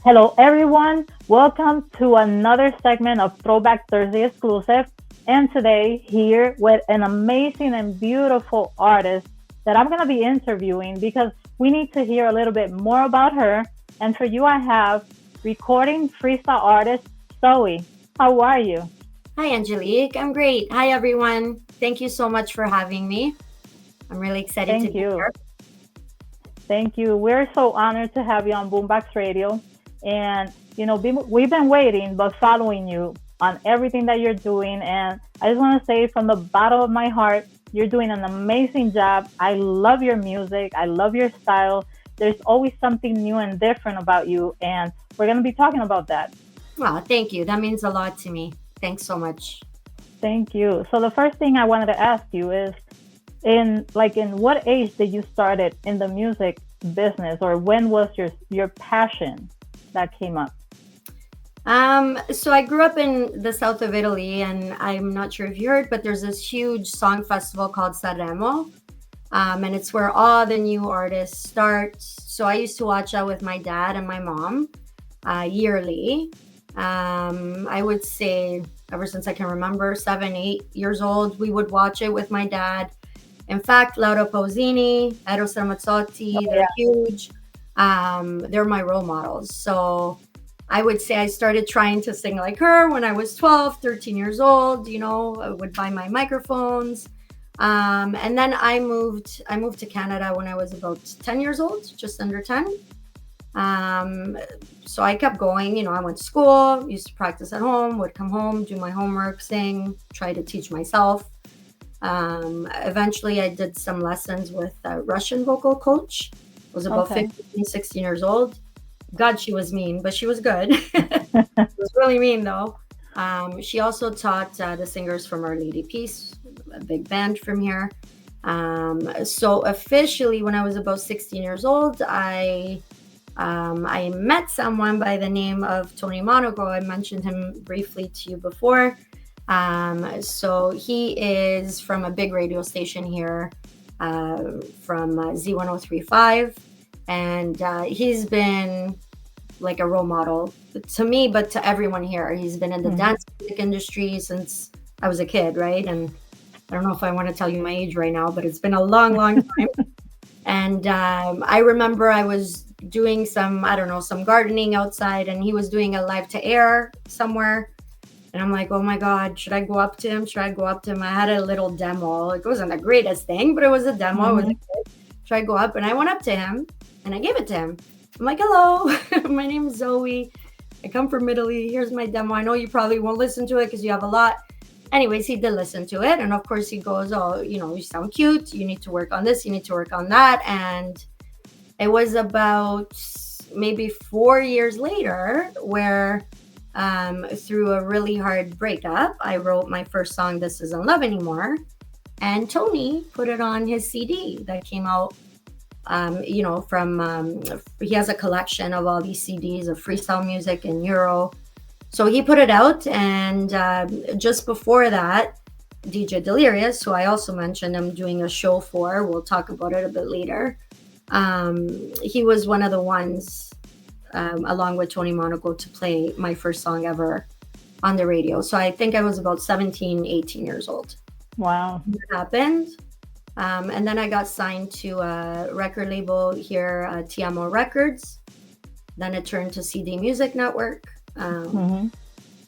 Hello, everyone. Welcome to another segment of Throwback Thursday exclusive. And today, here with an amazing and beautiful artist that I'm going to be interviewing because we need to hear a little bit more about her. And for you, I have recording freestyle artist Zoe. How are you? Hi, Angelik. I'm great. Hi, everyone. Thank you so much for having me. I'm really excited to Thank be you. here. Thank you. We're so honored to have you on Boombox Radio. And, we've been waiting, but following you on everything that you're doing. And I just want to say from the bottom of my heart, you're doing an amazing job. I love your music. I love your style. There's always something new and different about you. And we're going to be talking about that. Well, thank you. That means a lot to me. Thanks so much. Thank you. So the first thing I wanted to ask you is in what age did you started in the music business, or when was your passion that came up? So I grew up in the south of Italy, and I'm not sure if you heard, but there's this huge song festival called Sanremo, and it's where all the new artists start. So I used to watch that with my dad and my mom yearly. I would say ever since I can remember, 7, 8 years old, we would watch it with my dad. In fact, Laura Pausini, Eros Oh, Ramazzotti, they're yeah. huge. They're my role models. So I would say I started trying to sing like her when I was 12, 13 years old. I would buy my microphones. And then I moved to Canada when I was about 10 years old, just under 10. So I kept going. I went to school, used to practice at home, would come home, do my homework, sing, try to teach myself. Eventually, I did some lessons with a Russian vocal coach. I was about Okay. 15, 16 years old. God, she was mean, but she was good. It was really mean, though. She also taught the singers from Our Lady Peace, a big band from here. So officially, when I was about 16 years old, I met someone by the name of Tony Monaco. I mentioned him briefly to you before. So he is from a big radio station here, from Z1035, and he's been like a role model to me, but to everyone here. He's been in the Mhm. dance music industry since I was a kid, right? And I don't know if I want to tell you my age right now, but it's been a long, long time. And I remember I was doing I don't know, some gardening outside, and he was doing a live to air somewhere. And I'm like, oh my God, should I go up to him? Should I go up to him? I had a little demo. It wasn't the greatest thing, but it was a demo. It was a Mhm. kid. Should I go up? And I went up to him and I gave it to him. I'm like, hello, my name is Zoe. I come from Italy. Here's my demo. I know you probably won't listen to it because you have a lot. Anyways, he did listen to it. And of course, he goes, oh, you sound cute. You need to work on this. You need to work on that. And it was about maybe 4 years later where, through a really hard breakup, I wrote my first song, This Isn't Love Anymore. And Tony put it on his CD that came out, he has a collection of all these CDs of freestyle music and Euro. So he put it out. And just before that, DJ Delirious, who I also mentioned I'm doing a show for, we'll talk about it a bit later. He was one of the ones, along with Tony Monaco, to play my first song ever on the radio. So I think I was about 17, 18 years old. Wow. It happened. And then I got signed to a record label here, Tiamo Records. Then it turned to CD Music Network. Mhm.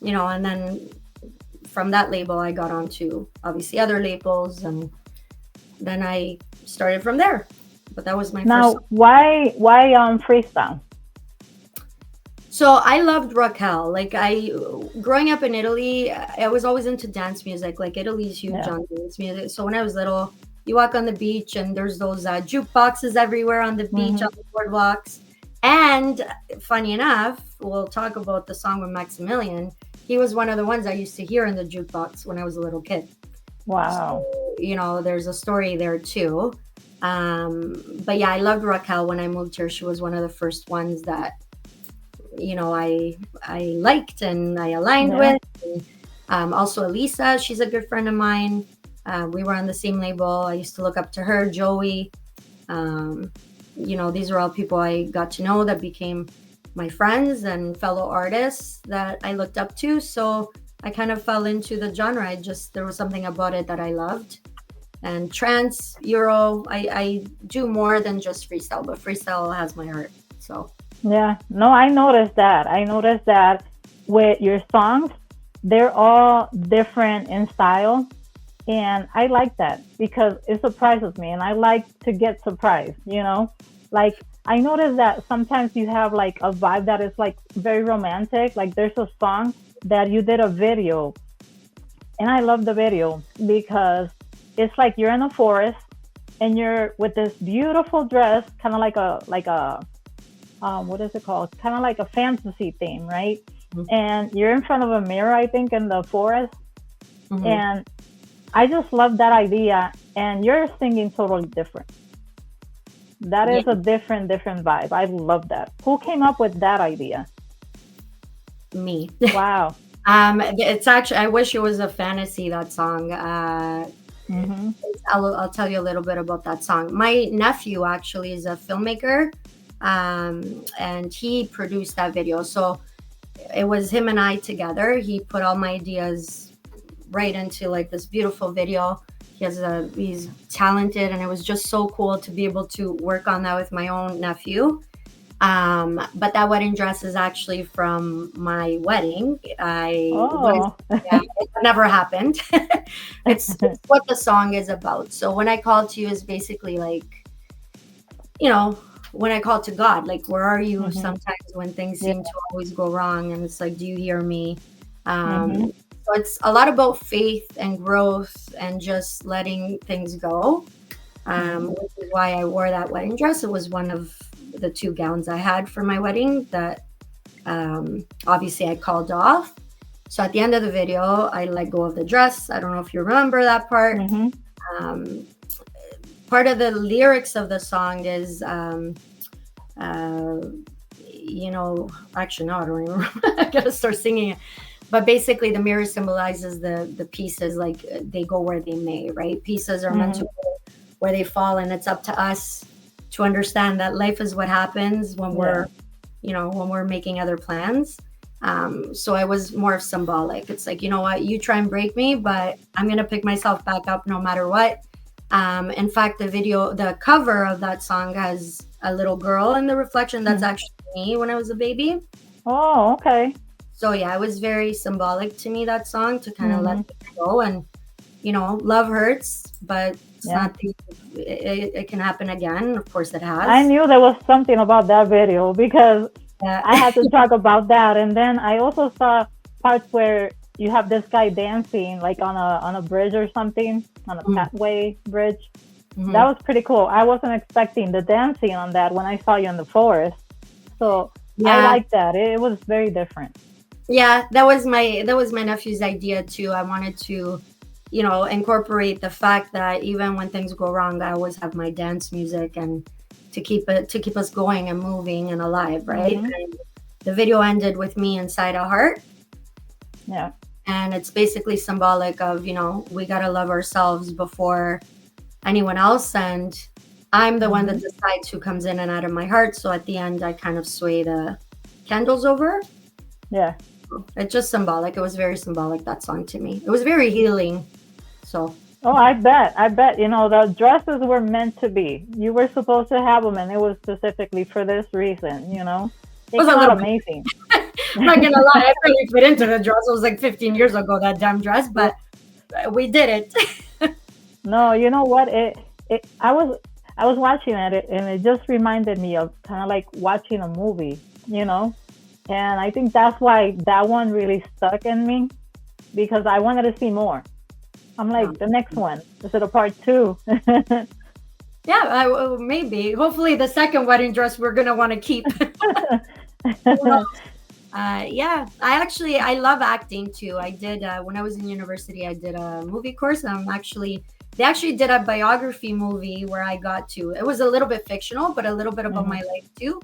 And then from that label, I got onto obviously other labels, and then I started from there. But that was my first Now, song. why freestyle? So I loved Raquel. Growing up in Italy, I was always into dance music. Like Italy's huge Yeah. on dance music. So when I was little, you walk on the beach and there's those jukeboxes everywhere on the beach, Mhm. on the boardwalks. And funny enough, we'll talk about the song with Maximilian. He was one of the ones I used to hear in the jukebox when I was a little kid. So, Wow. there's a story there too. But yeah, I loved Raquel when I moved here. She was one of the first ones that I liked and I aligned Yeah. with. And, also Elisa, she's a good friend of mine. We were on the same label. I used to look up to her, Joey. These are all people I got to know that became my friends and fellow artists that I looked up to. So I kind of fell into the genre. There was something about it that I loved. And trance, Euro, I do more than just freestyle, but freestyle has my heart. So Yeah, no, I noticed that. I noticed that with your songs, they're all different in style. And I like that because it surprises me. And I like to get surprised, you know? Like, I noticed that sometimes you have like a vibe that is like very romantic. Like, there's a song that you did a video, and I love the video because it's like you're in a forest and you're with this beautiful dress, kind of like a what is it called? Kind of like a fantasy theme, right? mhm, And you're in front of a mirror, I think, in the forest. mhm. And I just love that idea. And you're singing totally different. That Yeah, is a different vibe. I love that. Who came up with that idea? me. Wow. It's actually, I wish it was a fantasy, that song. Mm-hmm. I'll tell you a little bit about that song. My nephew actually is a filmmaker, and he produced that video. So it was him and I together. He put all my ideas right into like this beautiful video. He's talented, and it was just so cool to be able to work on that with my own nephew. But that wedding dress is actually from my wedding. Oh. Yeah, it never happened. It's what the song is about. So when I call to you is basically like, you know, when I call to God, like, where are you Mm-hmm. sometimes when things Yeah. seem to always go wrong? And it's like, do you hear me? Mm-hmm. So it's a lot about faith and growth and just letting things go, Mm-hmm. which is why I wore that wedding dress. It was one of the two gowns I had for my wedding that obviously I called off. So at the end of the video, I let go of the dress. I don't know if you remember that part. Mm-hmm. Um, Part of the lyrics of the song is, uh, actually, no, I don't even remember. I gotta start singing it. But basically, the mirror symbolizes the pieces, like they go where they may, right? Pieces are meant to Mm-hmm. go where they fall, and it's up to us to understand that life is what happens when Yeah. we're making other plans. So I was more symbolic. It's like, you know what, you try and break me, but I'm gonna pick myself back up no matter what. In fact, the cover of that song has a little girl in the reflection. That's Mm-hmm. actually me when I was a baby. Oh, okay. So yeah, it was very symbolic to me, that song, to kind of let Mm-hmm. it go. And love hurts, but it's Yeah. not it can happen again. Of course it I has. knew there was something about that video because Yeah. I had to talk about that. And then I also saw parts where you have this guy dancing like on a bridge or something, on a Mhm, pathway bridge. That mhm. was pretty cool. I wasn't expecting the dancing on that when I saw you in the forest. So I Yeah. like that. It was very different. Yeah, that was my nephew's idea too. I wanted to, incorporate the fact that even when things go wrong, I always have my dance music, and to keep us going and moving and alive, right? Hmm. And the video ended with me inside a heart, Yeah. and it's basically symbolic of, we got to love ourselves before anyone else, and I'm the one that Hmm. decides who comes in and out of my heart. So at the end, I kind of sway the candles over. Yeah. It's just symbolic. It was very symbolic, that song, to me. It was very healing. So Oh, I bet. I bet. The dresses were meant to be. You were supposed to have them, and it was specifically for this reason. it It was came a out little bit, amazing. I'm not gonna lie, I barely fit into the dress. It was like 15 years ago, that damn dress, Yeah. but we did it. No, you know what? I was watching it, and it just reminded me of kind of like watching a movie, and I think that's why that one really stuck in me because I wanted to see more. I'm like, the next one, is it a part two? Yeah, maybe. Hopefully, the second wedding dress we're gonna want to keep. Yeah, I love acting too. I did when I was in university. I did a movie course. They actually did a biography movie where I got to. It was a little bit fictional, but a little bit about Hmm. my life too.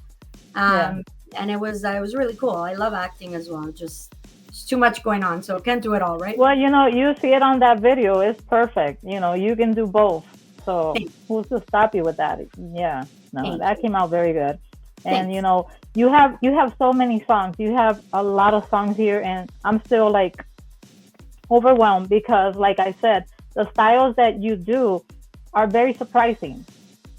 Yeah. And it was really cool. I love acting as well. Just it's too much going on, so can't do it all, right? Well, you see it on that video. It's perfect. You can do both. So Thank, who's to stop you with that? Yeah. No, thank that you. came out very good. And Thanks. you have so many songs. You have a lot of songs here, and I'm still like overwhelmed because, like I said, the styles that you do are very surprising.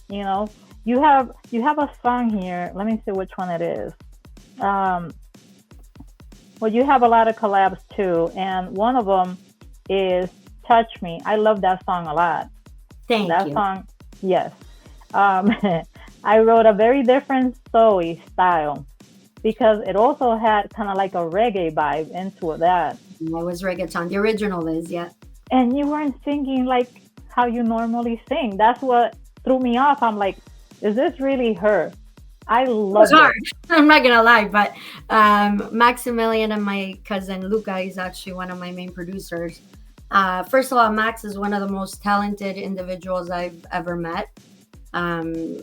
You know, you have a song here. Let me see which one it is. Um, well, you have a lot of collabs too, and one of them is "Touch Me." I love that song a lot. Thank That you. song, yes. Um, I wrote a very different Zoe style because it also had kind of like a reggae vibe into that. It was reggaeton. The original is, yeah. And you weren't singing like how you normally sing. That's what threw me off. I'm like, is this really her? I It was loved hard. it. I'm not gonna lie, but Maximilian and my cousin Luca is actually one of my main producers. First of all, Max is one of the most talented individuals I've ever met. Um,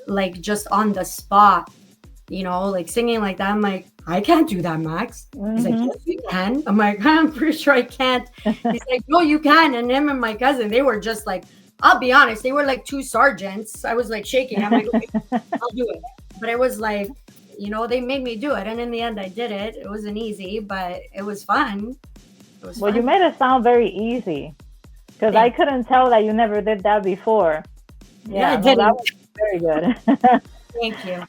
like just on the spot, like singing like that. I'm like, I can't do that, Max. He's like, Hmm. yes, you can. I'm like, I'm pretty sure I can't. He's like, no, you can. And him and my cousin, they were just like, I'll be honest, they were like two sergeants. I was like shaking. I'm like, okay, I'll do it. But it was like, they made me do it. And in the end, I did it. It wasn't easy, but it was fun. It was Well, you fun. made it sound very easy because I Thanks. couldn't tell that you never did that before. Yeah, I Yeah, no, that didn't. was very good. Thank you.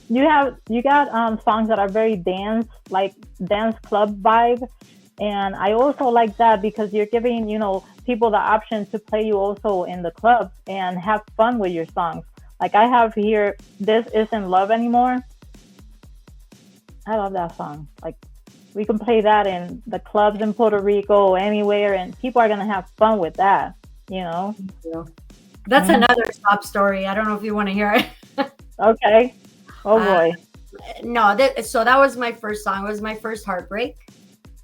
You got songs that are very dance, like dance club vibe, and I also like that because you're giving people the option to play you also in the club and have fun with your songs. Like I have here, "This Isn't Love Anymore." I love that song. Like we can play that in the clubs in Puerto Rico, anywhere, and people are gonna have fun with that. You know. Thank you. That's Hmm. another sob story. I don't know if you want to hear it. Okay. Oh uh, boy. no, so that was my first song. It was my first heartbreak.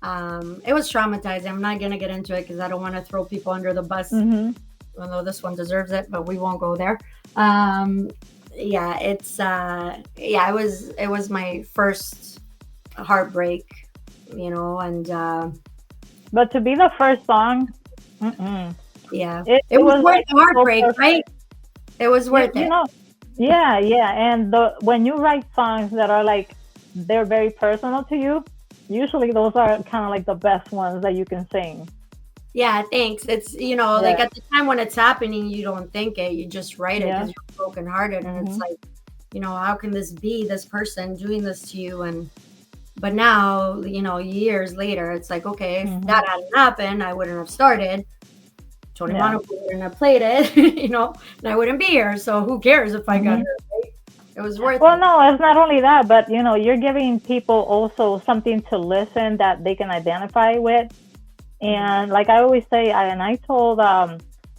It was traumatizing. I'm not gonna get into it because I don't want to throw people under the bus, Hmm. even though this one deserves it, but we won't go there. Um, yeah, it was my first heartbreak, and But to be the first song, mm-mm. yeah, It it was was worth like the so heartbreak, right? perfect. It was You, worth you it. know, yeah, yeah. And when you write songs that are like they're very personal to you, usually those are kind of like the best ones that you can sing. Yeah, thanks. It's, like Yeah, at the time when it's happening, you don't think it, you just write it because yeah. you're brokenhearted. And it's Hmm. like, how can this be this person doing this to you? But now, years later, it's like, okay, if Hmm. that hadn't happened, I wouldn't have started. Tony Yeah. Monaco wouldn't have played it, and I wouldn't be here. So who cares if I got Hmm. hurt, right? It was worth Well, it. no, it's not only that, but you're giving people also something to listen that they can identify with. Mhm. And like I always say, I told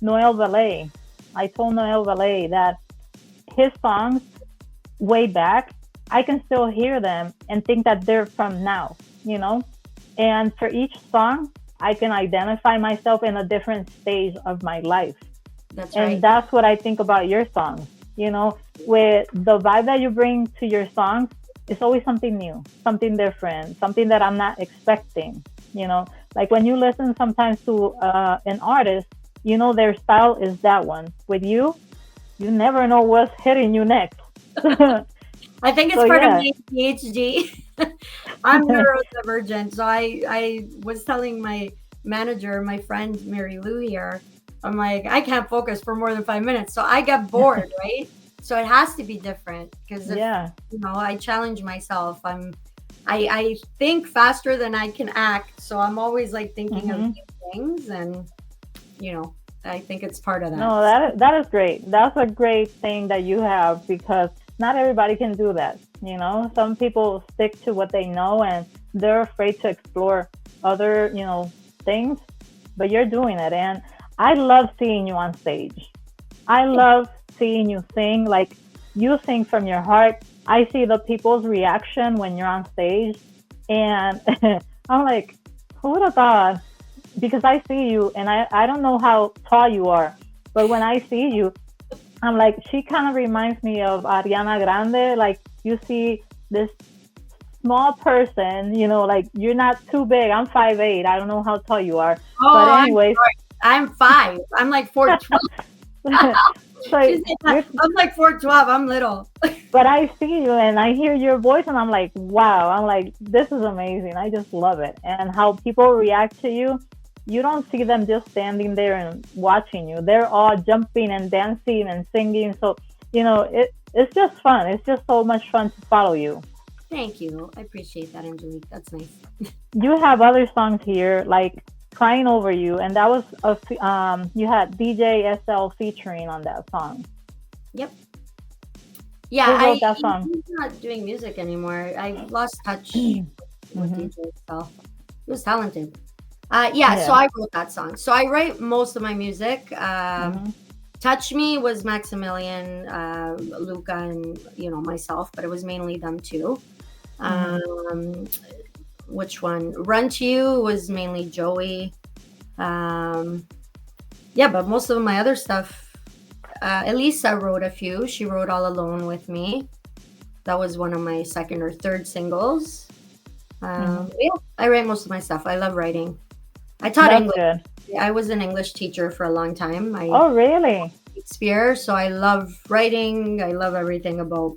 Noel Valet, I told Noel Valet that his songs way back, I can still hear them and think that they're from now, you know? And for each song, I can identify myself in a different stage of my life. That's And right. that's what I think about your songs, with the vibe that you bring to your songs. It's always something new, something different, something that I'm not expecting, you know? Like when you listen sometimes to an artist, their style is that one. With you never know what's hitting you next. I think it's So part of yeah. my PhD. I'm neurodivergent. So I was telling my manager, my friend Mary Lou here, I'm like, I can't focus for more than 5 minutes. So I get bored, right? So it has to be different because if Yeah. I challenge myself. I think faster than I can act. So I'm always like thinking of Hmm. new things, and you know, I think it's part of that. No, that is great. That's a great thing that you have because not everybody can do that. Some people stick to what they know and they're afraid to explore other, things, but you're doing it. And I love seeing you on stage. I love seeing you sing. Like you sing from your heart. I see the people's reaction when you're on stage, and I'm like, who would have thought? Because I see you, and I don't know how tall you are, but when I see you, I'm like, she kind of reminds me of Ariana Grande. Like you see this small person, like you're not too big. I'm 5'8". I don't know how tall you are, but Oh, I'm anyways, sorry. I'm 5. I'm like 4'12. so She's like, you're I'm like 4'12. I'm little. but I see you and I hear your voice and I'm like, wow. I'm like, this is amazing. I just love it. And how people react to you, you don't see them just standing there and watching you. They're all jumping and dancing and singing. So, it's just fun. It's just so much fun to follow you. Thank you. I appreciate that, Angelik. That's nice. You have other songs here like Crying Over You, and that was you had DJ SL featuring on that song. Yep. Who Yeah, wrote that song? he's not doing music anymore. I lost touch with Hmm. DJ itself. He was talented. Yeah, so Yeah. I wrote that song. So I write most of my music. Hmm. Touch Me was Maximilian, Luca, and myself, but it was mainly them two. Hmm. Um, which one? Run to You was mainly Joey. Um, yeah, but most of my other stuff, Elisa wrote a few. She wrote All Alone with me. That was one of my second or third singles. Yeah, I write most of my stuff. I love writing. I taught That's English. good. I was an English teacher for a long time. I Oh, really? Shakespeare, so I love writing. I love everything about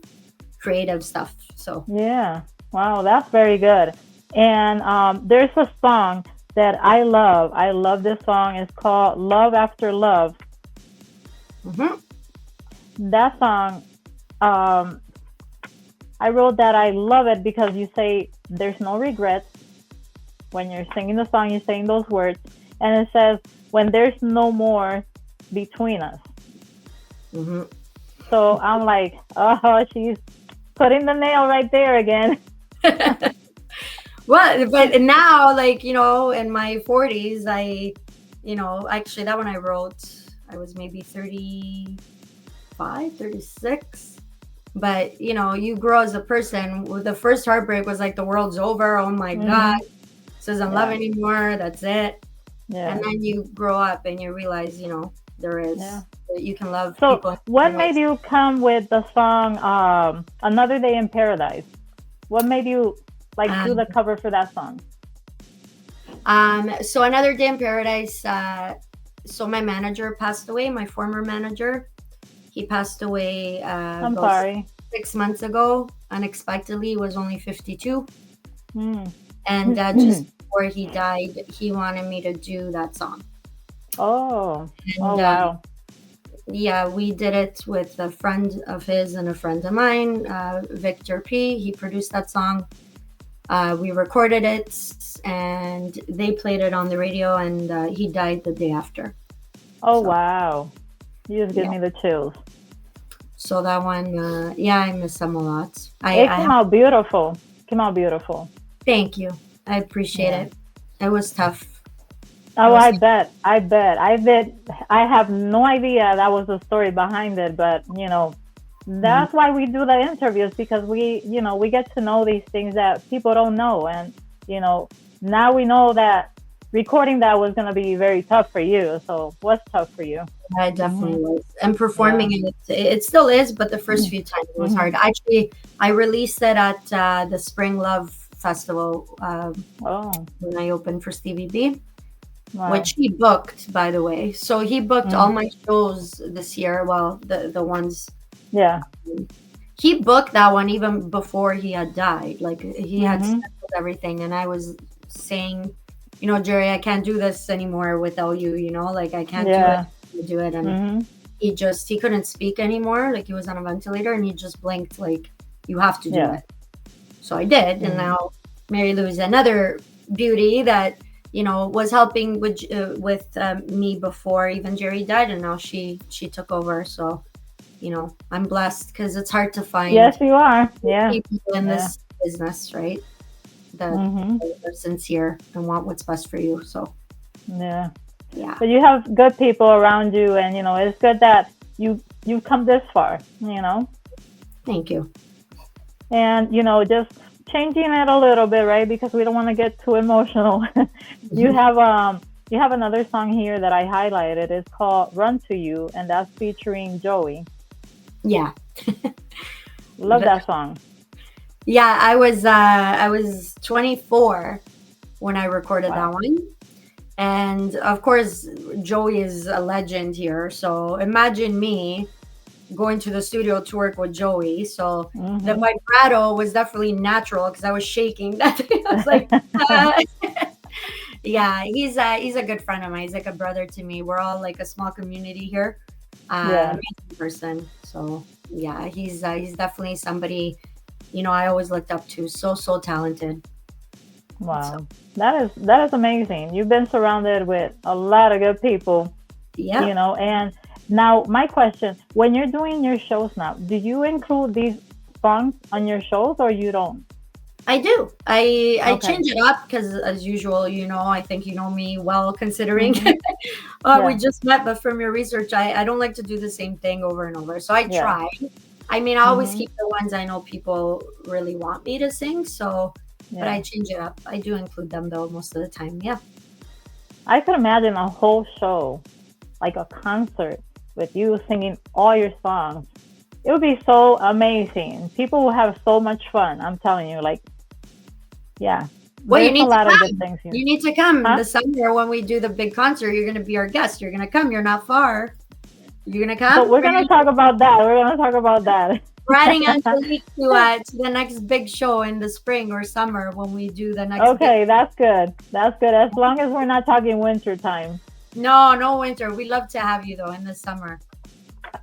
creative stuff. So Yeah. Wow, that's very good. And there's a song that I love. I love this song. It's called Love After Love. mhm. That song, um, I wrote that I love it because you say there's no regrets when you're singing the song, you're saying those words, and it says when there's no more between us. Mhm. So I'm like, oh, she's putting the nail right there again. Well, but now, like, in my 40s, actually, that one I wrote, I was maybe 35, 36. But, you grow as a person. The first heartbreak was like the world's over. Oh my God. Hmm. This isn't Yeah. love anymore. That's it. Yeah. And then you grow up and you realize, there is, Yeah. that you can love So people. what in ways. made you come with the song Another Day in Paradise? What made you like do the Um, cover for that song? so Another Day in Paradise. So my manager passed away, my former manager. He passed away I'm about sorry. 6 months ago. Unexpectedly, he was only 52. Hmm. And just before he died, he wanted me to do that song. Oh. And Oh, wow. yeah, we did it with a friend of his and a friend of mine, Victor P. He produced that song. We recorded it and they played it on the radio, and he died the day after. Oh, So, wow. You just give yeah. me the chills. So that one, yeah, I miss him a lot. It came out beautiful. Came out beautiful. Thank you. I appreciate Yeah. it. It was tough. Oh, was- I bet. I bet. I have no idea that was the story behind it, but that's why we do the interviews, because we get to know these things that people don't know, and now we know that recording that was going to be very tough for you. So what's tough for you? I definitely was. And performing it still is, but the first few times it was hard. Actually, I released it at the Spring Love Festival Oh, when I opened for Stevie B, wow. which he booked, by the way. So he booked all my shows this year. Well, the ones. Yeah. He booked that one even before he had died. Like, he had settled everything. And I was saying, Jerry, I can't do this anymore without you, like I can't do it. And he couldn't speak anymore. Like, he was on a ventilator and he just blinked like, you have to do it. So I did. And now Mary Lou is another beauty that, was helping with me before even Jerry died. And now she took over. So, I'm blessed, because it's hard to find Yes, you are. Yeah. people in this business, right? That are sincere and want what's best for you. So Yeah. yeah. But you have good people around you, and it's good that you've come this far. Thank you. And just changing it a little bit, right? Because we don't want to get too emotional. You have another song here that I highlighted. It's called "Run to You," and that's featuring Joey. Yeah. Love that song. Yeah, I was 24 when I recorded that one. And of course, Joey is a legend here. So imagine me going to the studio to work with Joey. So the Hmm. vibrato was definitely natural because I was shaking. That I was like, yeah, he's a good friend of mine. He's like a brother to me. We're all like a small community here. Yeah. Amazing person. So yeah, he's definitely somebody I always looked up to. So talented. So Wow. That is amazing. You've been surrounded with a lot of good people, yeah. and now my question, when you're doing your shows now, do you include these songs on your shows or you don't? I do. I Okay. change it up because, as usual, I think you know me well, considering Hmm. we Yeah. just met. But from your research, I don't like to do the same thing over and over. So I Yeah. try. I mean, I always Hmm. keep the ones I know people really want me to sing. So, but I Yeah. change it up. I do include them though most of the time. Yeah. I could imagine a whole show, like a concert with you singing all your songs. It would be so amazing. People will have so much fun. I'm telling you, like, yeah, Well, you there's a need to lot of good come. things here. You need to come Huh? this summer when we do the big concert. You're going to be our guest. You're going to come. You're not far. You're going to But come. we're gonna talk about that. We're gonna talk about We're adding that. Angelik to the next big show in the spring or summer when we do the next big. Okay, that's good. That's good. As long as we're not talking winter time, No, no winter. We love to have you though in the summer.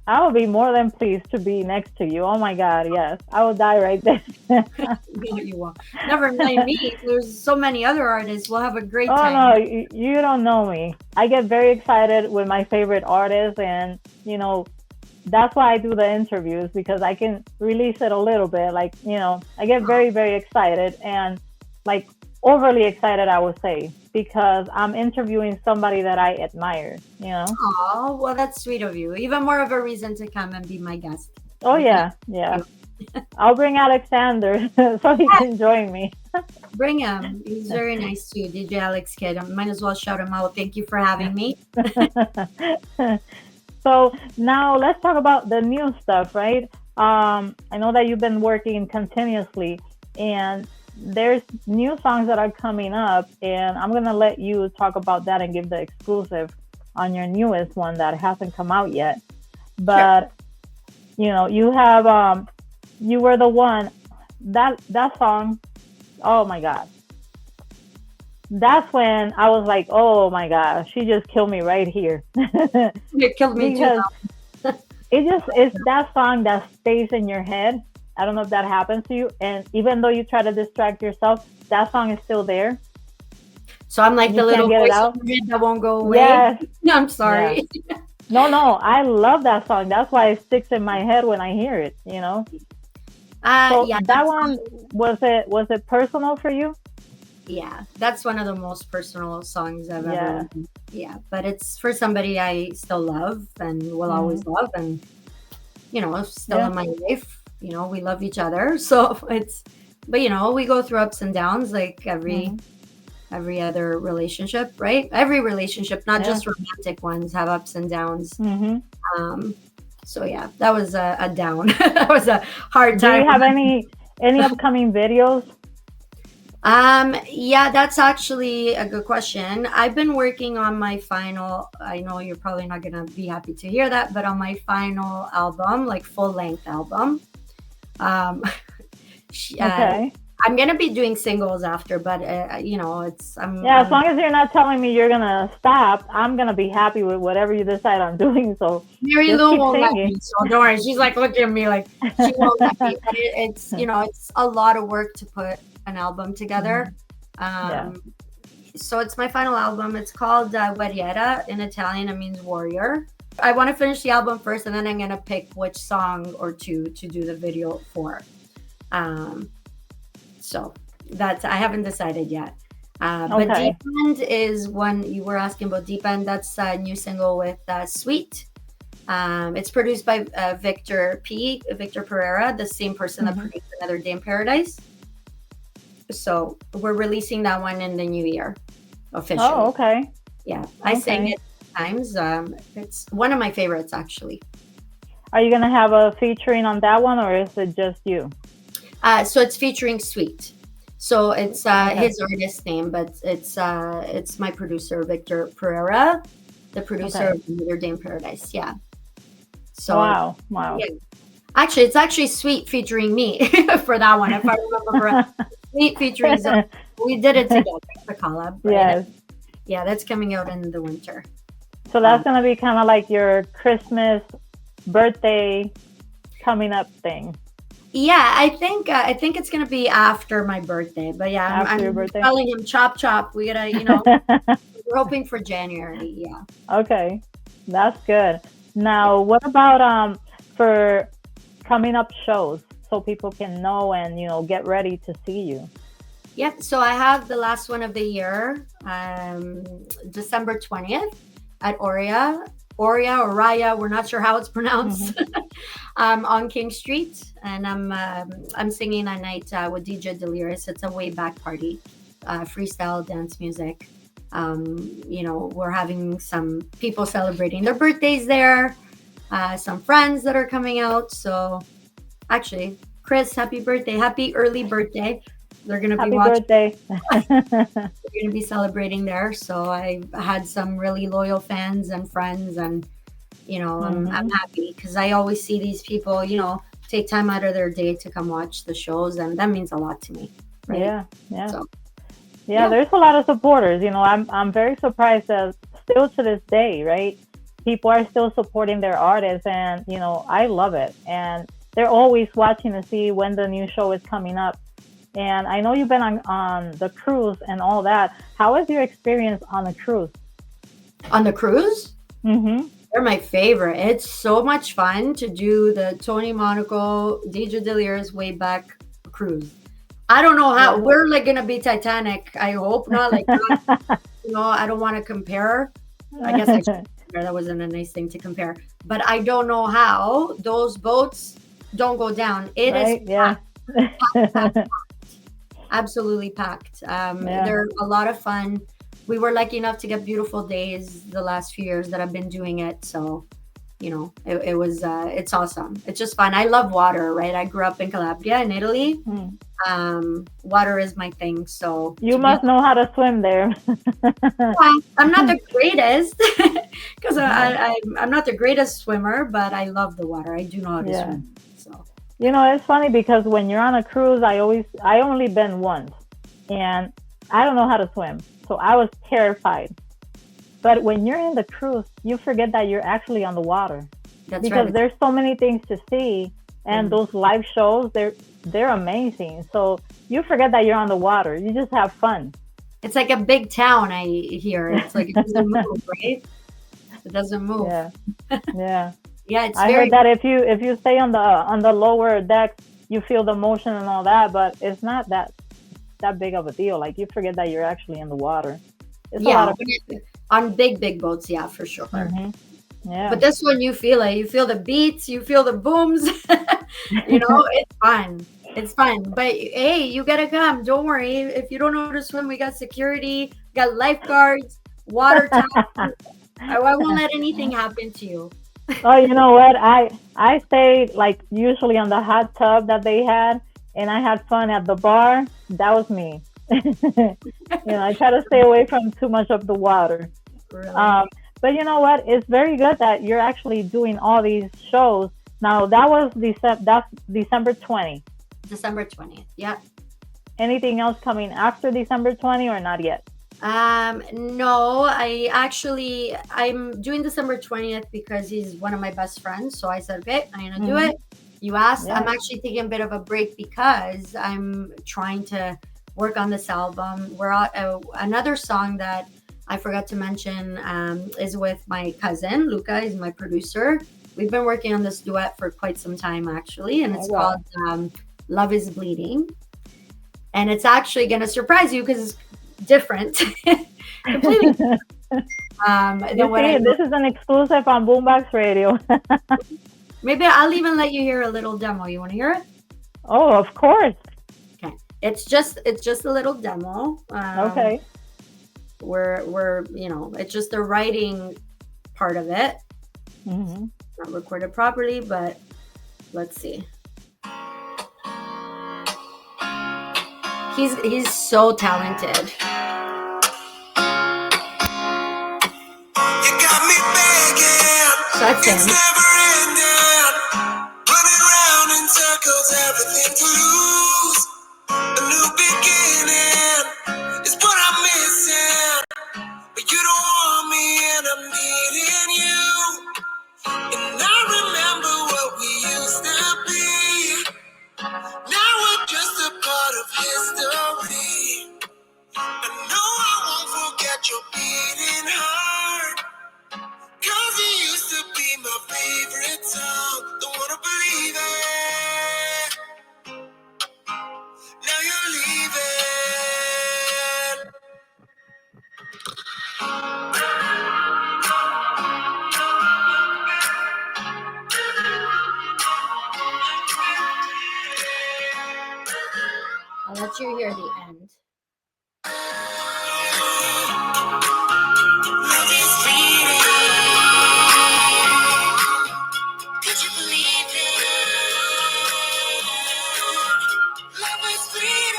I will be more than pleased to be next to you. Oh my God, yes, I will die right there. No, you won't. Never mind me. There's so many other artists. We'll have a great Oh no, time. you don't know me. I get very excited with my favorite artists, and that's why I do the interviews because I can release it a little bit. Like I get very very excited and like overly excited, I would say, because I'm interviewing somebody that I admire. Oh, well, that's sweet of you. Even more of a reason to come and be my guest. Oh We can yeah, yeah. you. I'll bring Alexander so he can join me. Bring him. He's very nice too. DJ Alex Kid. I might as well shout him out. Thank you for having me. So now let's talk about the new stuff, right? I know that you've been working continuously, and there's new songs that are coming up, and I'm gonna let you talk about that and give the exclusive on your newest one that hasn't come out yet. Sure. But you have you were the one that song. Oh my God, that's when I was like, oh my God, she just killed me right here. You killed me too. Because it's that song that stays in your head. I don't know if that happens to you. And even though you try to distract yourself, that song is still there. So I'm like And the you can't little get it voice out. in my head that won't go away. Yes, No, I'm yes. sorry. No, no, I love that song. That's why it sticks in my head when I hear it. So Yeah, that one, was it personal for you? that's one of the most personal songs I've ever Yeah. written. Yeah, but it's for somebody I still love and will Hmm. always love, and still Yeah. in my life. We love each other, so but we go through ups and downs like every Hmm. every other relationship, right? Every relationship, not Yeah. just romantic ones, have ups and downs. Hmm. Um, so yeah, that was a down. That was a hard Do time. you have any upcoming videos? Yeah, that's actually a good question. I've been working on my final, I know you're probably not gonna be happy to hear that, but on my final album, like full length album. Um, sh- uh, Okay. I'm gonna be doing singles after, but it's Yeah, as I'm long as you're not telling me you're gonna stop, I'm gonna be happy with whatever you decide on doing. So Mary just Lou keep won't let singing. me, so don't worry. She's like looking at me like she won't let me. But it's a lot of work to put an album together. Mhm. Yeah. Um, so it's my final album. It's called Guerriera. In Italian, it means warrior. I want to finish the album first, and then I'm gonna pick which song or two to do the video for. Um, so that's I haven't decided yet. But Okay. Deep End is one you were asking about. Deep End, that's a new single with Sweet. It's produced by Victor Pereira, the same person that Hmm. produced Another Day in Paradise. So we're releasing that one in the new year Oh, officially. okay. Yeah, I sang Okay. it times. It's one of my favorites actually. Are you gonna have a featuring on that one, or is it just you? So it's featuring Sweet. So it's Okay. his artist name, but it's my producer Victor Pereira, the producer Okay. of Another Day in Paradise. Yeah. So Wow. yeah. Actually, it's actually Sweet featuring me for that one, if I remember correctly. Sweet featuring Zoe. We did it together, the collab. Right? Yes. Yeah, that's coming out in the winter. So that's gonna be kind of like your Christmas, birthday, coming up thing. Yeah, I think it's gonna be after my birthday. But yeah, After your I'm birthday. telling him chop. We gotta, we're hoping for January. Yeah. Okay, that's good. Now, what about for coming up shows so people can know and get ready to see you? Yep. So I have the last one of the year, December 20th at Oria or Raya. We're not sure how it's pronounced. On King Street, and I'm singing a night with DJ Delirious. It's a way back party, freestyle dance music. We're having some people celebrating their birthdays there, some friends that are coming out. So actually, Chris, happy birthday, happy early birthday. They're gonna be Happy watching. birthday. We're gonna be celebrating there. So I had some really loyal fans and friends, and I'm happy because I always see these people, take time out of their day to come watch the shows, and that means a lot to me. Right? Yeah. So, yeah, there's a lot of supporters. I'm very surprised that still to this day, right? People are still supporting their artists, and I love it. And they're always watching to see when the new show is coming up. And I know you've been on the cruise and all that. How was your experience on the cruise? On the cruise? Mm-hmm. They're my favorite. It's so much fun to do the Tony Monaco, DJ Delirious way back cruise. I don't know how we're like gonna be Titanic. I hope not. Like, I don't want to compare. I guess I should compare. That wasn't a nice thing to compare. But I don't know how those boats don't go down. It is packed. Absolutely packed. They're a lot of fun. We were lucky enough to get beautiful days the last few years that I've been doing it. So, it was, it's awesome. It's just fun. I love water, right? I grew up in Calabria in Italy. Water is my thing. So you must know how to swim there. I'm not the greatest because I'm not the greatest swimmer, but I love the water. I do know how to swim. So. It's funny because when you're on a cruise, I only been once, and I don't know how to swim. So I was terrified. But when you're in the cruise, you forget that you're actually on the water. That's because right. There's so many things to see, and those live shows, they're amazing. So you forget that you're on the water. You just have fun. It's like a big town, I hear. It's like it doesn't move, right? It doesn't move. Yeah. Yeah, it's I heard that if you stay on the lower deck, you feel the motion and all that, but it's not that big of a deal. Like, you forget that you're actually in the water. It's a lot of on big boats, yeah, for sure. Yeah. But this one, you feel it. You feel the beats. You feel the booms. It's fun. It's fun. But hey, you gotta come. Don't worry. If you don't know how to swim, we got security, got lifeguards, water time. I won't let anything happen to you. Oh, you know what? I stayed like usually on the hot tub that they had, and I had fun at the bar. That was me. I try to stay away from too much of the water. Really? But you know what? It's very good that you're actually doing all these shows. Now, that's December 20. December 20th. Yeah. Anything else coming after December 20 or not yet? No, I'm doing December 20th because he's one of my best friends. So I said, okay, I'm gonna do it. You asked. I'm actually taking a bit of a break because I'm trying to work on this album. Another song that I forgot to mention is with my cousin Luca. He's my producer. We've been working on this duet for quite some time, actually, and it's called "Love Is Bleeding." And it's actually going to surprise you because it's different, completely. This is an exclusive on Boombox Radio. Maybe I'll even let you hear a little demo. You want to hear it? Oh, of course. Okay, it's just a little demo. Okay. We're it's just the writing part of it. Not recorded properly, but let's see. He's so talented. So that's him. end. Love is fleeting. Could you believe it? Love is fleeting.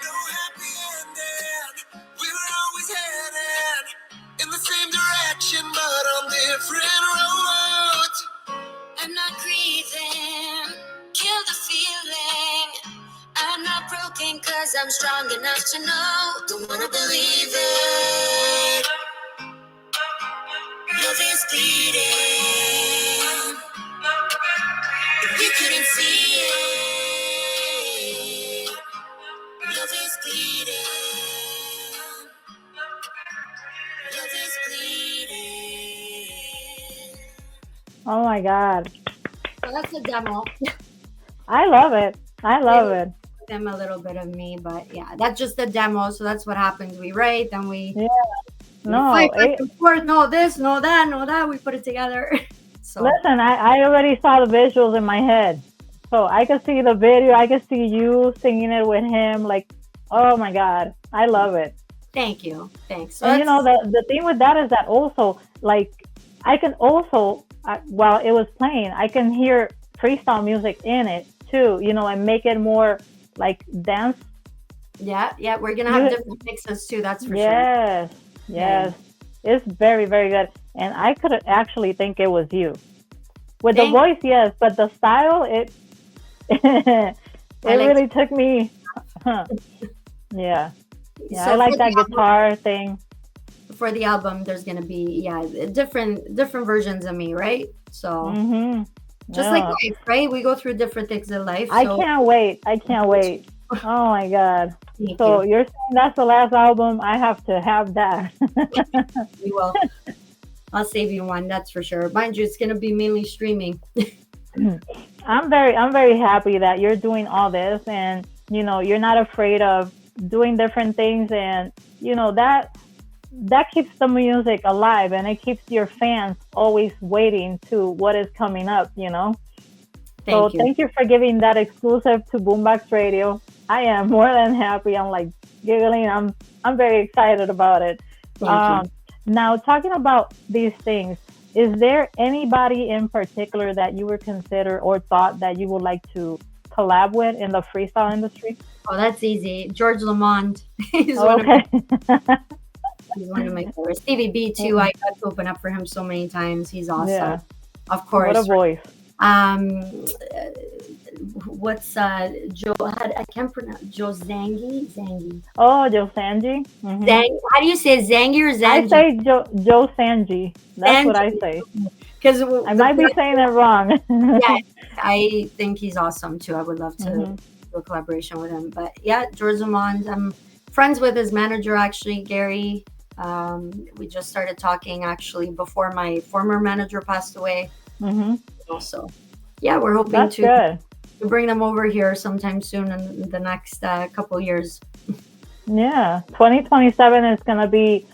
No happy ending. We were always headed in the same direction, but on different roads. I'm not grieving, kill the feeling. I'm not broken cause I'm strong enough to know. Don't wanna believe it. Love is bleeding. If we couldn't see it. Love is bleeding. Love is bleeding. Oh my God. So that's a demo. I love it. I love it. Them a little bit of me, but yeah, that's just a demo. So that's what happens. We write, then we No, fight back and forth. No this, no that, no that. We put it together. So listen, I already saw the visuals in my head. So I could see the video. I could see you singing it with him. Like, oh my God. I love it. thank you. Thanks. So And you know, the thing with that is that also, like, I can also, while it was playing, I can hear freestyle music in it too, you know, and make it more like dance. yeah, we're gonna have different mixes too. That's for sure. Yes. It's very, very good. And I could actually think it was you. With the voice, yes, but the style, it really took me. Yeah. So I like that guitar thing. For the album, there's gonna be different versions of me, right? So just like life, right? We go through different things in life. I can't wait. Oh my God. So you're saying that's the last album? I have to have that. We will. I'll save you one, that's for sure. Mind you, it's gonna be mainly streaming. I'm very happy that you're doing all this, and you know, you're not afraid of doing different things, and you know that keeps the music alive, and it keeps your fans always waiting to what is coming up, you know. Thank you for giving that exclusive to Boombox Radio. I am more than happy. I'm like giggling. I'm very excited about it. Thank you. Now, talking about these things, is there anybody in particular that you would consider or thought that you would like to collab with in the freestyle industry? Oh, that's easy. George Lamond. He's he's one of my favorites. Stevie B too. I got to open up for him so many times. He's awesome. Yeah. Of course. What a voice. What's Joe? I can't pronounce Joe Zangi. Oh, Joe Sanji. Zang. How do you say Zangi or Zangi? I say Joe Sanji. That's what I say. Because I might be saying it wrong. Yeah, I think he's awesome too. I would love to do a collaboration with him. But yeah, George Lamond. I'm friends with his manager actually, Gary. We just started talking actually before my former manager passed away. Also, yeah, we're hoping to bring them over here sometime soon in the next couple years. Yeah, 2027 is going to be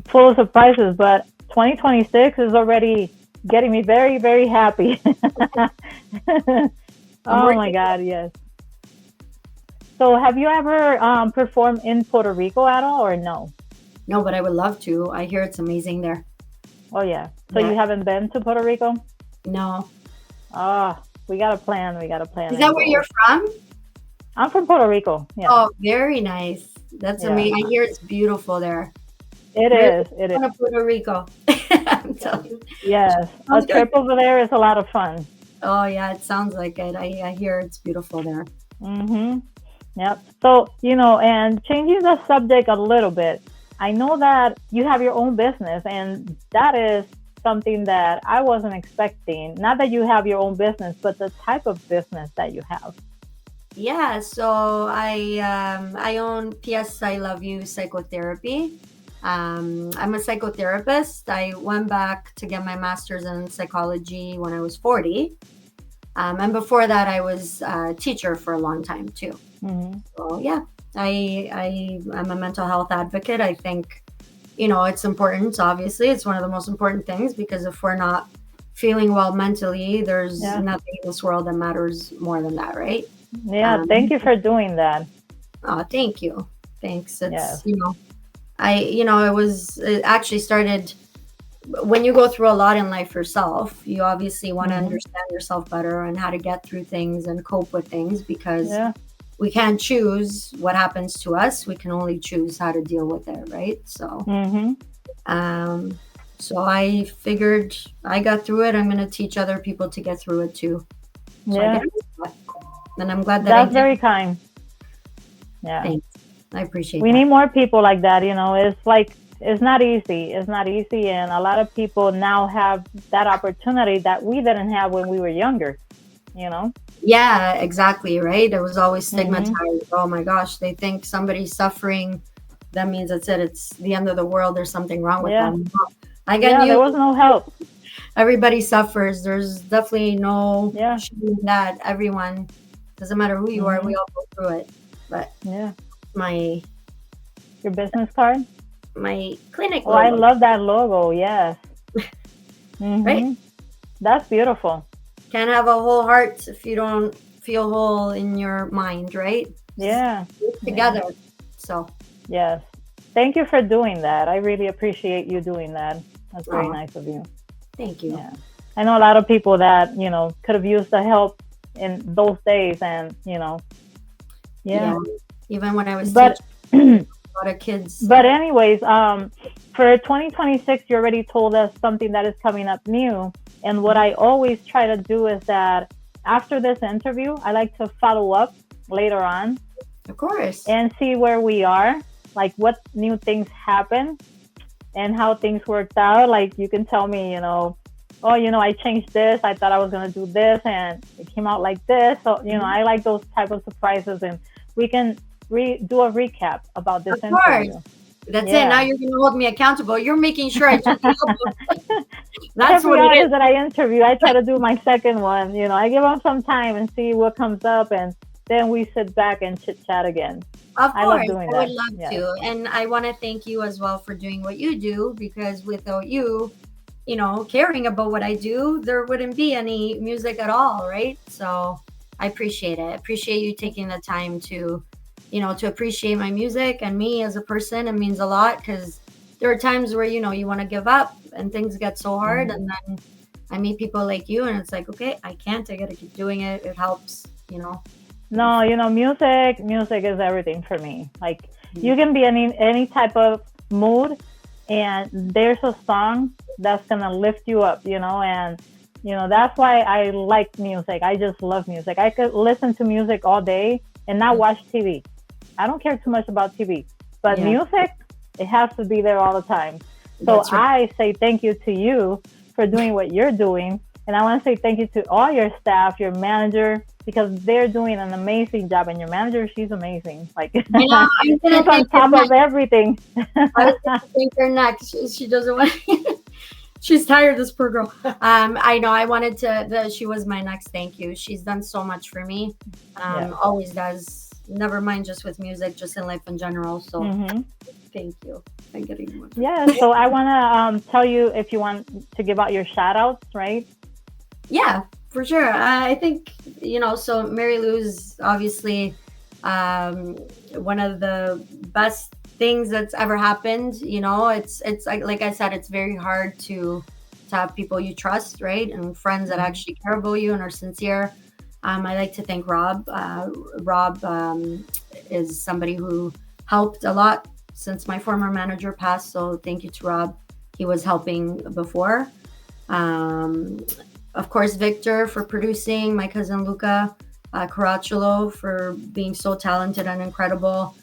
full of surprises, but 2026 is already getting me very, very happy. Oh my God, yes. So have you ever performed in Puerto Rico at all, or no? No, but I would love to. I hear it's amazing there. Oh yeah. So you haven't been to Puerto Rico? No. Oh, we got a plan. Is that where you're from? I'm from Puerto Rico. Yeah. Oh, very nice. That's amazing. I hear it's beautiful there. It is. Puerto Rico. I'm telling you. Yes. A trip over there is a lot of fun. Oh yeah, it sounds like it. I hear it's beautiful there. Yep. So, you know, and changing the subject a little bit, I know that you have your own business, and that is something that I wasn't expecting. Not that you have your own business, but the type of business that you have. Yeah, so I own PS I Love You Psychotherapy. I'm a psychotherapist. I went back to get my master's in psychology when I was 40. And before that, I was a teacher for a long time too. Mhm. So yeah, I'm a mental health advocate. I think, it's important. Obviously, it's one of the most important things, because if we're not feeling well mentally, there's Yeah. nothing in this world that matters more than that, right? Yeah, thank you for doing that. Oh, thank you. Thanks. Yes. It's, it actually started when you go through a lot in life yourself. You obviously want to Mhm. understand yourself better and how to get through things and cope with things, because Yeah. we can't choose what happens to us. We can only choose how to deal with it, right? So, Mhm. so I figured I got through it. I'm going to teach other people to get through it too. So I Yeah. get it. And I'm glad that That's I very kind. Yeah. Thanks. I appreciate We that. need more people like that. It's like, it's not easy. It's not easy. And a lot of people now have that opportunity that we didn't have when we were younger, you know? Yeah, exactly. Right. It was always Mhm. stigmatized. Oh my gosh. They think somebody's suffering. That means that's it. It's the end of the world. There's something wrong with Yeah. them. I Yeah, got there you. was no help. Everybody suffers. There's definitely no Yeah. shame in that. Everyone, doesn't matter who you are, we Mhm. all go through it. But Yeah. my Your business card? clinic Oh, I logo, love that logo. Yes. right? Mhm. That's beautiful. Can't have a whole heart if you don't feel whole in your mind, right? Yeah. Together. So, Yes. Thank you for doing that. I really appreciate you doing that. That's very aw, nice of you. thank you. Yeah. I know a lot of people that, could have used the help in those days, and, Yeah. yeah. Even when I was But teaching a lot of kids. but anyways, for 2026, you already told us something that is coming up new. And what I always try to do is that after this interview, I like to follow up later on Of course. and see where we are, like what new things happened and how things worked out. Like, you can tell me, oh, I changed this. I thought I was going to do this and it came out like this. So, I like those type of surprises, and we can do a recap about this Of course. interview. That's Yeah. it. Now you're going to hold me accountable. You're making sure I took the album. That's Every what it artist is. that I interview, I try to do my second one. I give them some time and see what comes up, and then we sit back and chit chat again. Of I love course, doing I would that. love Yes. to. And I want to thank you as well for doing what you do, because without you, caring about what I do, there wouldn't be any music at all, right? So I appreciate it. I appreciate you taking the time to, to appreciate my music and me as a person. It means a lot, because there are times where, you want to give up and things get so hard. And then I meet people like you, and it's like, okay, I can't. I got to keep doing it. It helps, No, music is everything for me. Like, you can be any type of mood, and there's a song that's gonna lift you up, and that's why I like music. I just love music. I could listen to music all day and not watch TV. I don't care too much about TV, but Yeah. music, it has to be there all the time. So That's right. I say thank you to you for doing what you're doing. And I want to say thank you to all your staff, your manager, because they're doing an amazing job. And your manager, she's amazing. Like, I know. I'm she's gonna on thank her top of next. everything. I was gonna thank her next. She doesn't want. She's tired, this poor girl. I know. I wanted to. She was my next thank you. She's done so much for me. Yeah. Always does. Never mind just with music, just in life in general. So thank you. I'm getting more. Yeah. So I want to tell you, if you want to give out your shout outs, right? Yeah, for sure. I think, so Mary Lou's obviously one of the best things that's ever happened. It's like I said, it's very hard to have people you trust, right? And friends that actually care about you and are sincere. I like to thank Rob. Rob is somebody who helped a lot since my former manager passed. So thank you to Rob. He was helping before. Of course, Victor for producing, my cousin Luca Caracciolo for being so talented and incredible,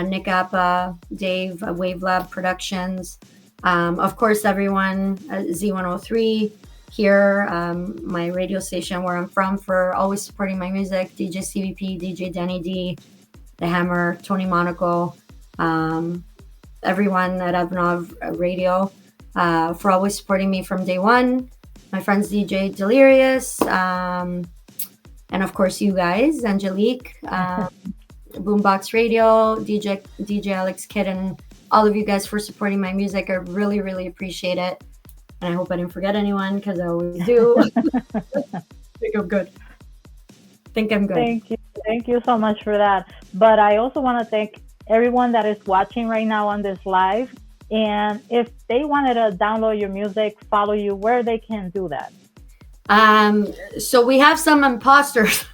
Nick Appa, Dave, Wave Lab Productions, of course, everyone at Z103 here, my radio station where I'm from, for always supporting my music, DJ CVP, DJ Danny D, The Hammer, Tony Monaco, everyone at Abnov Radio for always supporting me from day one. My friends DJ Delirious, and of course you guys, Angelik, Boombox Radio, DJ Alex Kid, and all of you guys for supporting my music. I really, really appreciate it. And I hope I didn't forget anyone because I always do. I think I'm good. Thank you so much for that. But I also want to thank everyone that is watching right now on this live. And if they wanted to download your music, follow you, where they can do that. So we have some imposters.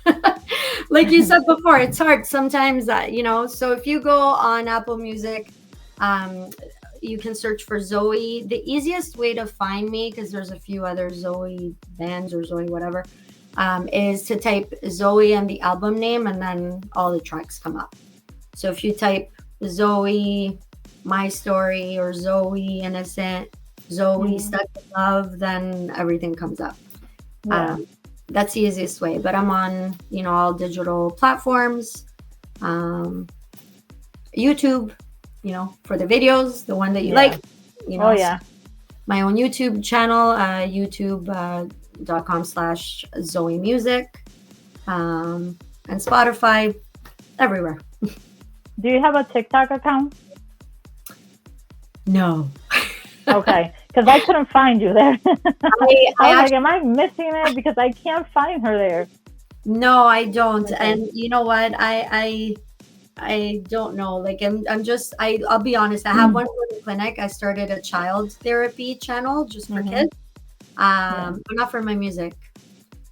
Like you said before, it's hard sometimes, so if you go on Apple Music, you can search for Zoe. The easiest way to find me, because there's a few other Zoe bands or Zoe whatever, is to type Zoe and the album name, and then all the tracks come up. So if you type Zoe My Story or Zoe Innocent, Zoe Stuck in Love, then everything comes up. Yeah. That's the easiest way. But I'm on, all digital platforms, YouTube, for the videos, the one that you like. My own YouTube channel, youtube.com/Zoe Music, and Spotify, everywhere. Do you have a TikTok account? No. Okay, because I couldn't find you there. I was like, am I missing it? Because I can't find her there. No, I don't. Okay. And you know what? I don't know. Like I'll be honest. I have one for the clinic. I started a child therapy channel just for kids, but not for my music.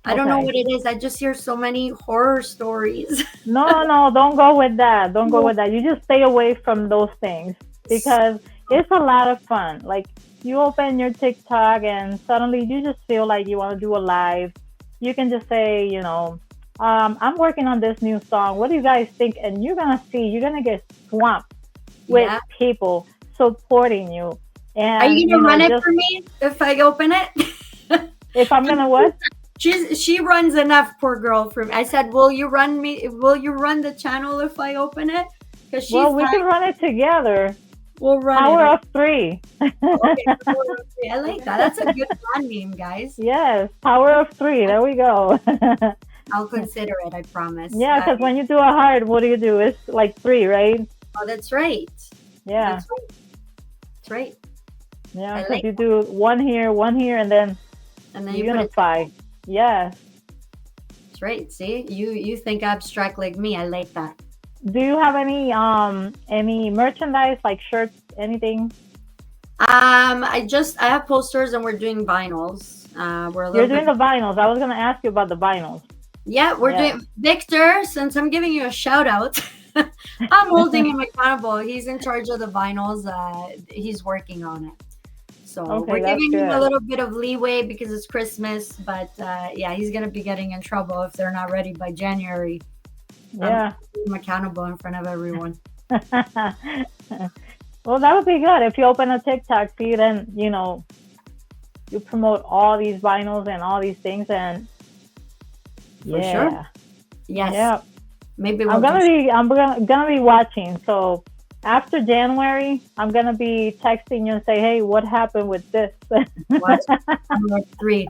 I don't know what it is. I just hear so many horror stories. No, don't go with that. Don't go with that. You just stay away from those things because it's a lot of fun. Like you open your TikTok and suddenly you just feel like you want to do a live. You can just say, I'm working on this new song. What do you guys think? And you're going to get swamped with people supporting you. And are you going to run it for me if I open it? If I'm going to what? She runs enough, poor girl. For me. I said, will you run the channel if I open it? We can run it together. We'll run Power of 3. Okay, Power of 3. I like that. That's a good band name, guys. Yes, Power of 3. There we go. I'll consider it, I promise. Yeah, because when you do a heart, what do? It's like 3, right? Oh, that's right. Yeah. That's right. Yeah, because you do one here, and then you unify. Yes. That's right. See, you think abstract like me. I like that. Do you have any merchandise like shirts, anything? I have posters and we're doing vinyls. You're doing the vinyls. I was gonna ask you about the vinyls. Yeah, we're doing Victor. Since I'm giving you a shout out, I'm holding him accountable. He's in charge of the vinyls. He's working on it. So we're giving him a little bit of leeway because it's Christmas. But he's gonna be getting in trouble if they're not ready by January. Yeah, I'm accountable in front of everyone. Well, that would be good if you open a TikTok feed and you promote all these vinyls and all these things and for sure. Yes. Yeah. Maybe I'm gonna be watching. So after January, I'm gonna be texting you and say, hey, what happened with this? What? 3.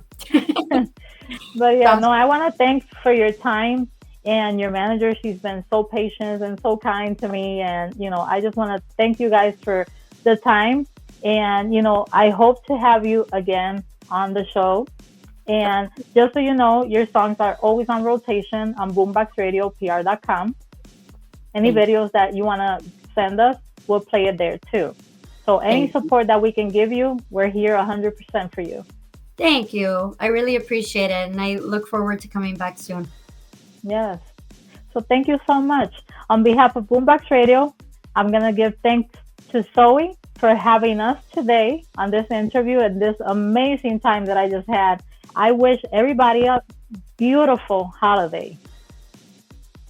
But I want to thank for your time. And your manager, she's been so patient and so kind to me. And, I just want to thank you guys for the time. And, I hope to have you again on the show. And just so you know, your songs are always on rotation on boomboxradiopr.com. Any videos that you want to send us, we'll play it there too. So any support that we can give you, we're here 100% for you. Thank you. I really appreciate it. And I look forward to coming back soon. Yes. So thank you so much. On behalf of Boombox Radio, I'm going to give thanks to Zoe for having us today on this interview and this amazing time that I just had. I wish everybody a beautiful holiday.